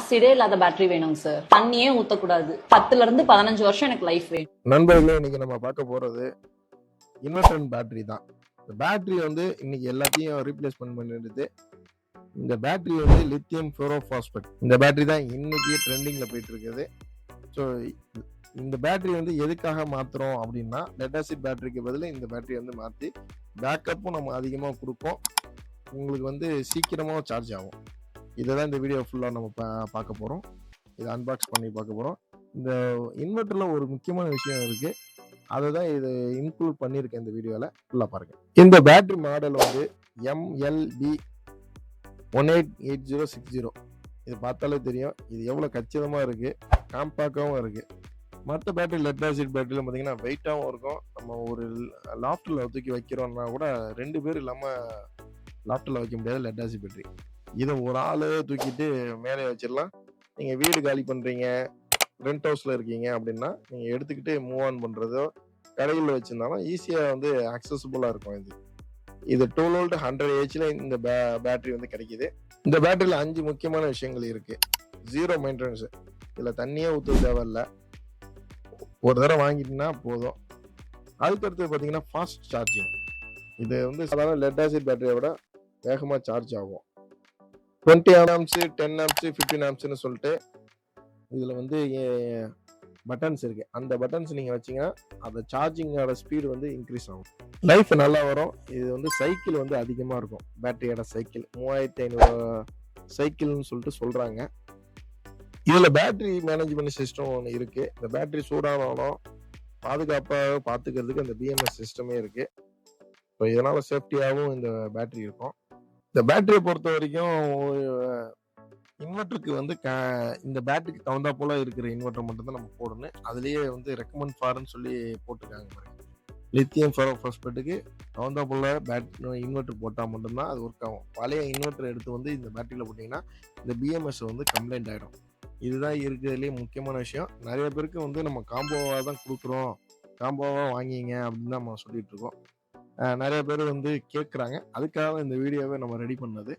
ஆசிடே இல்லாத பேட்டரி வேணுங்க சார். தண்ணியே ஊத்தக்கூடாது. 10ல இருந்து 15 வருஷம் எனக்கு லைஃப் வேணும். நண்பர்களே, இன்னைக்கு நம்ம பார்க்க போறது இன்வெர்டர் பேட்டரி தான். இந்த பேட்டரி வந்து இன்னைக்கு எல்லாத்தையும் ரீப்ளேஸ்மெண்ட் பண்ணிடுது. இந்த பேட்டரி வந்து லித்தியம் ஃபெரோபாஸ்பேட். இந்த பேட்டரி தான் இன்னைக்கு ட்ரெண்டிங்ல போயிட்டு இருக்குது. ஸோ இந்த பேட்டரி வந்து எதுக்காக மாத்துறோம் அப்படின்னா, லெட் ஆசிட் பேட்டரிக்கு பதில் இந்த பேட்டரி வந்து மாற்றி பேக்கப்பும் நம்ம அதிகமாக கொடுப்போம். உங்களுக்கு வந்து சீக்கிரமாக சார்ஜ் ஆகும். இதை தான் இந்த வீடியோ ஃபுல்லாக நம்ம பார்க்க போகிறோம். இதை அன்பாக்ஸ் பண்ணி பார்க்க போகிறோம். இந்த இன்வெர்டரில் ஒரு முக்கியமான விஷயம் இருக்குது. அதை தான் இது இன்க்ளூட் பண்ணியிருக்கேன் இந்த வீடியோவில். ஃபுல்லாக பாருங்கள். இந்த பேட்டரி மாடல் வந்து MLB 188060. இது பார்த்தாலே தெரியும் இது எவ்வளோ கச்சிதமாக இருக்குது, காம்பாக்டாகவும் இருக்குது. மற்ற பேட்டரி லெட் ஆசிட் பேட்டரியில் பார்த்தீங்கன்னா வெயிட்டாகவும் இருக்கும். நம்ம ஒரு லாஃப்டில் தூக்கி வைக்கிறோம்னா கூட 2 பேர் இல்லாமல் லாஃப்டில் வைக்க முடியாது லெட் ஆசிட் பேட்டரி. இதை ஒரு ஆள் தூக்கிட்டு மேலே வச்சிடலாம். நீங்கள் வீடு காலி பண்ணுறீங்க, ரெண்ட் ஹவுஸில் இருக்கீங்க அப்படின்னா நீங்கள் எடுத்துக்கிட்டு மூவ் ஆன் பண்ணுறதோ கடையில் வச்சுருந்தாலும் ஈஸியாக வந்து அக்சசபிளாக இருக்கும். இது 12 வோல்ட் 100 ஏஹெச்ல இந்த பேட்டரி வந்து கிடைக்கிது. இந்த பேட்டரியில் 5 முக்கியமான விஷயங்கள் இருக்குது. 0 மெயின்டெனன்ஸ். இதில் தண்ணியே ஊற்ற தேவையில்லை, ஒரு தடவை வாங்கிட்டீங்கன்னா போதும். அதுக்கடுத்து பார்த்தீங்கன்னா ஃபாஸ்ட் சார்ஜிங். இது வந்து சாதாரண லெட் ஆசிட் பேட்டரியை விட வேகமாக சார்ஜ் ஆகும். 20 ஆம்ஸ், 10 ஆம்ஸ், 15 ஆம்ஸ்னு சொல்லிட்டு இதில் வந்து பட்டன்ஸ் இருக்குது. அந்த பட்டன்ஸ் நீங்கள் வச்சிங்கன்னா அந்த சார்ஜிங்கோட ஸ்பீடு வந்து இன்க்ரீஸ் ஆகும். லைஃப் நல்லா வரும். இது வந்து சைக்கிள் வந்து அதிகமாக இருக்கும். பேட்டரியோட சைக்கிள் 3500 சைக்கிள்னு சொல்லிட்டு சொல்கிறாங்க. இதில் பேட்டரி மேனேஜ்மெண்ட் சிஸ்டம் ஒன்று இருக்குது. இந்த பேட்டரி சூடானாலும் பாதுகாப்பாக பார்த்துக்கிறதுக்கு இந்த BMS சிஸ்டமே இருக்குது. ஸோ இதனால் சேஃப்டியாகவும் இந்த பேட்டரி இருக்கும். இந்த பேட்டரியை பொறுத்த வரைக்கும் இன்வெர்டருக்கு வந்து இந்த பேட்டரிக்கு தகுந்தா போல இருக்கிற இன்வெர்டர் மட்டும் தான் நம்ம போடணும். அதுலேயே வந்து ரெக்கமெண்ட் ஃபார்ன்னு சொல்லி போட்டிருக்காங்க பாருங்க. லித்தியம் ஃபெரோபாஸ்பேட்டுக்கு தகுந்தா போல இன்வெர்டர் போட்டால் மட்டும்தான் அது ஒர்க் ஆகும். பழைய இன்வெர்டர் எடுத்து வந்து இந்த பேட்டரியில் போட்டிங்கன்னா இந்த BMS வந்து கம்ப்ளைண்ட் ஆகிடும். இதுதான் இருக்கிறதுலேயே முக்கியமான விஷயம். நிறைய பேருக்கு வந்து நம்ம காம்போவாக தான் கொடுக்குறோம், காம்போவாக வாங்கிங்க அப்படின்னு தான் நம்ம சொல்லிட்டு இருக்கோம். நிறைய பேர் வந்து கேட்குறாங்க. அதுக்காக இந்த வீடியோவை நம்ம ரெடி பண்ணது.